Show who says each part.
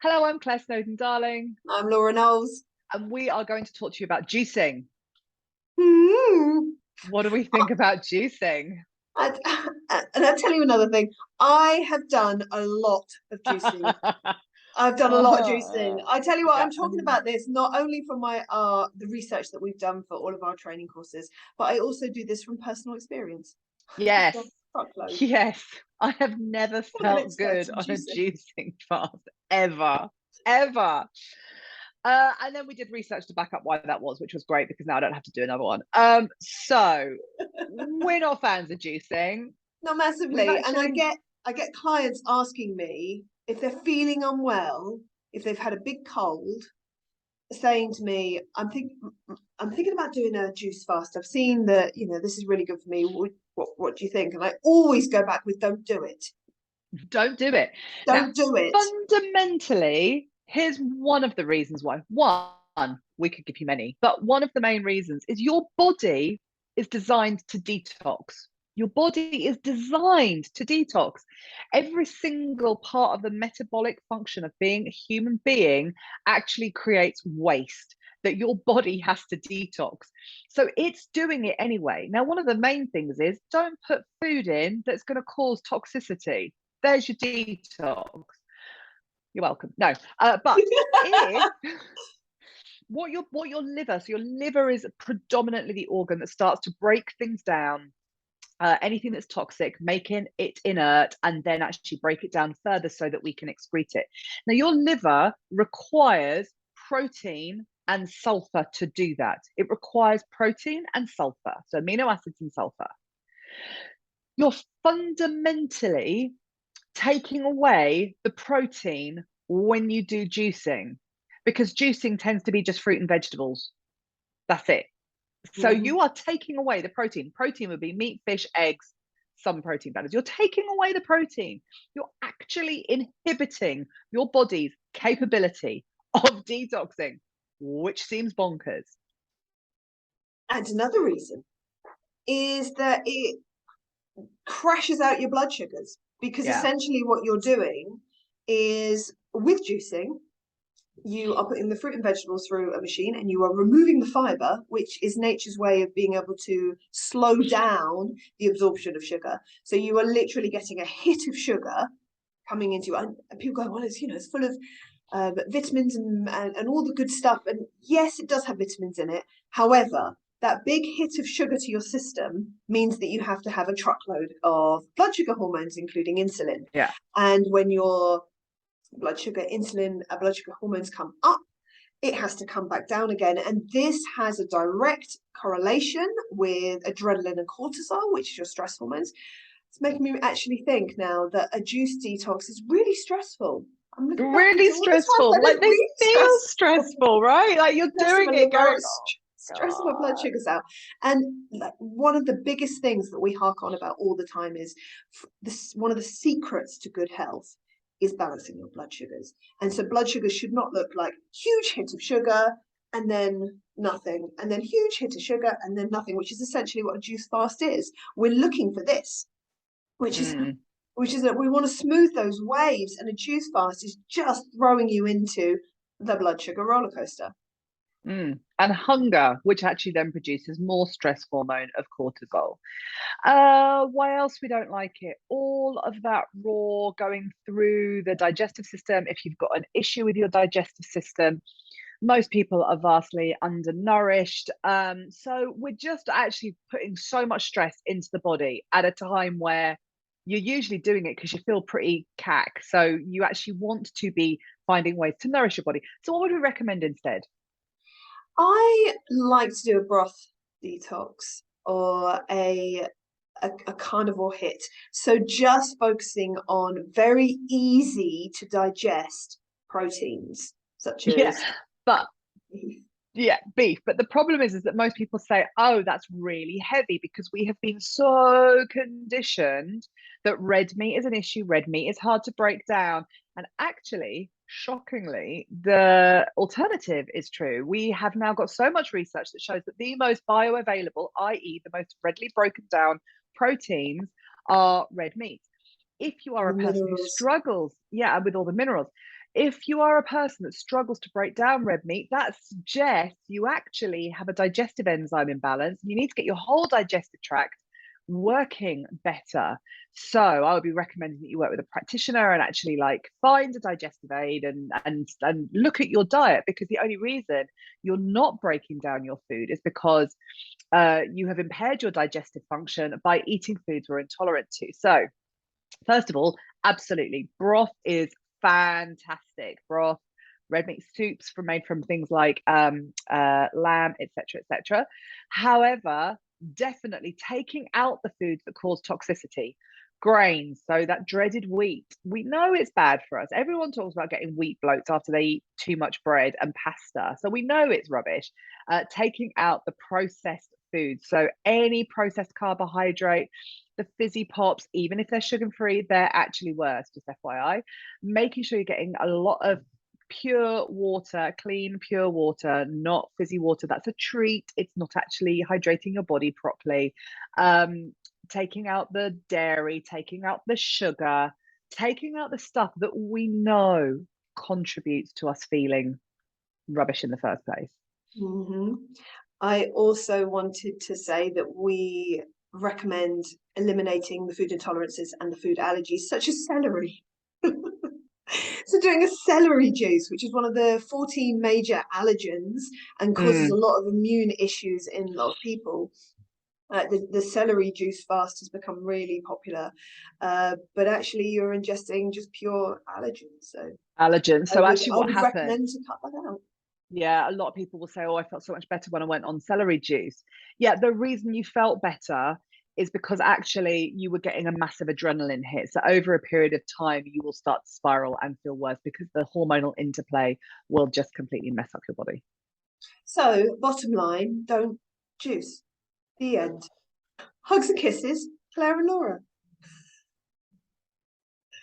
Speaker 1: Hello, I'm Claire Snowden, darling,
Speaker 2: I'm Laura Knowles.
Speaker 1: and we are going to talk to you about juicing.
Speaker 2: Hmm.
Speaker 1: What do we think about juicing?
Speaker 2: And I'll tell you another thing. I have done a lot of juicing. I've done a lot of juicing. I tell you what,
Speaker 1: Yeah.
Speaker 2: I'm talking about this not only from my the research that we've done for all of our training courses, but I also do this from personal experience. I've
Speaker 1: Yes.
Speaker 2: done a truckload.
Speaker 1: Yes. I have never
Speaker 2: I'm an
Speaker 1: felt
Speaker 2: expert
Speaker 1: good
Speaker 2: in
Speaker 1: on a
Speaker 2: juicing.
Speaker 1: juicing fast, ever, ever. And then we did research to back up why that was, which was great because now I don't have to do another one. So we're not fans of juicing.
Speaker 2: Not
Speaker 1: We've
Speaker 2: massively. And I
Speaker 1: actually,
Speaker 2: get I get clients asking me if they're feeling unwell, if they've had a big cold, saying to me, I'm thinking about doing a juice fast. I've seen that, this is really good for me. What do you think? And I always go back with don't do it.
Speaker 1: don't do it. Now,
Speaker 2: Don't do it.
Speaker 1: fundamentally, here's one of the reasons why. One, we could give you many, but one of the main reasons is your body is designed to detox. Your body is designed to detox. Every single part of the metabolic function of being a human being actually creates waste that your body has to detox. So it's doing it anyway. Now, one of the main things is don't put food in that's going to cause toxicity. There's your detox. You're welcome. No, but if what your liver, so your liver is predominantly the organ that starts to break things down, anything that's toxic, making it inert, and then actually break it down further so that we can excrete it. Now, your liver requires protein and sulfur to do that. It requires protein and sulfur, so amino acids and sulfur. You're fundamentally taking away the protein when you do juicing because juicing tends to be just fruit and vegetables. That's it. So
Speaker 2: Mhm.
Speaker 1: you are taking away the protein. Protein would be meat, fish, eggs, some protein powders. You're taking away the protein. You're actually inhibiting your body's capability of detoxing, which seems bonkers.
Speaker 2: And another reason is that it crashes out your blood sugars because
Speaker 1: Yeah.
Speaker 2: essentially what you're doing is with juicing, you are putting the fruit and vegetables through a machine and you are removing the fiber, which is nature's way of being able to slow down the absorption of sugar. So you are literally getting a hit of sugar coming into you. And people go, well, it's full of vitamins and all the good stuff. And yes, it does have vitamins in it. However, that big hit of sugar to your system means that you have to have a truckload of blood sugar hormones, including insulin.
Speaker 1: Yeah.
Speaker 2: And when your blood sugar, blood sugar hormones come up, it has to come back down again. And this has a direct correlation with adrenaline and cortisol, which is your stress hormones. It's making me actually think now that a juice detox is really stressful. I'm looking back
Speaker 1: Really
Speaker 2: into all the times
Speaker 1: stressful.
Speaker 2: I did
Speaker 1: Like they
Speaker 2: really
Speaker 1: feel
Speaker 2: stressful.
Speaker 1: stressful, right? Like you're
Speaker 2: Stressing
Speaker 1: doing
Speaker 2: my
Speaker 1: it
Speaker 2: liver
Speaker 1: going,
Speaker 2: out,
Speaker 1: oh
Speaker 2: stressing my blood
Speaker 1: God.
Speaker 2: sugars out. And like one of the biggest things that we hark on about all the time is this, one of the secrets to good health is balancing your blood sugars. And so blood sugars should not look like huge hit of sugar and then nothing, and then huge hit of sugar and then nothing, which is essentially what a juice fast is. We're looking for this, which is
Speaker 1: Mm.
Speaker 2: which is that we want to smooth those waves, and a juice fast is just throwing you into the blood sugar roller coaster.
Speaker 1: And hunger, which actually then produces more stress hormone of cortisol. Why else we don't like it? All of that raw going through the digestive system. If you've got an issue with your digestive system, most people are vastly undernourished. So we're just actually putting so much stress into the body at a time where you're usually doing it because you feel pretty cack. So you actually want to be finding ways to nourish your body. So what would we recommend instead?
Speaker 2: I like to do a broth detox or a carnivore hit. So just focusing on very easy to digest proteins such
Speaker 1: Yeah,
Speaker 2: as
Speaker 1: but yeah, beef. But the problem is that most people say, oh, that's really heavy because we have been so conditioned that red meat is an issue. Red meat is hard to break down. And actually, shockingly, the alternative is true. We have now got so much research that shows that the most bioavailable, i.e., the most readily broken down proteins are red meats. If you are
Speaker 2: the
Speaker 1: a person who
Speaker 2: minerals.
Speaker 1: struggles, yeah, with all the minerals, If you are a person that struggles to break down red meat, that suggests you actually have a digestive enzyme imbalance. You need to get your whole digestive tract working better. So I would be recommending that you work with a practitioner and actually like find a digestive aid and look at your diet, because the only reason you're not breaking down your food is because you have impaired your digestive function by eating foods we're intolerant to. So first of all, absolutely, broth is fantastic. Broth, red meat soups from made from things like lamb, etc., etc. However, definitely taking out the foods that cause toxicity. Grains, so that dreaded wheat. We know it's bad for us. Everyone talks about getting wheat bloats after they eat too much bread and pasta. So we know it's rubbish. Taking out the processed foods. So any processed carbohydrate, the fizzy pops, even if they're sugar free, they're actually worse, just FYI. Making sure you're getting a lot of pure water, clean, pure water, not fizzy water. That's a treat. It's not actually hydrating your body properly. Taking out the dairy, taking out the sugar, taking out the stuff that we know contributes to us feeling rubbish in the first place.
Speaker 2: Mm-hmm. I also wanted to say that we recommend eliminating the food intolerances and the food allergies, such as celery. So doing a celery juice, which is one of the 14 major allergens and causes a lot of immune issues in a lot of people. The celery juice fast has become really popular, but actually you're ingesting just pure allergens. So
Speaker 1: Allergens. So actually
Speaker 2: I
Speaker 1: what
Speaker 2: would
Speaker 1: happened,
Speaker 2: recommend to cut that out.
Speaker 1: yeah, a lot of people will say, oh, I felt so much better when I went on celery juice. Yeah, the reason you felt better is because actually you were getting a massive adrenaline hit. So over a period of time, you will start to spiral and feel worse because the hormonal interplay will just completely mess up your body.
Speaker 2: So bottom line, don't juice. The end. Hugs and kisses, Claire and Laura.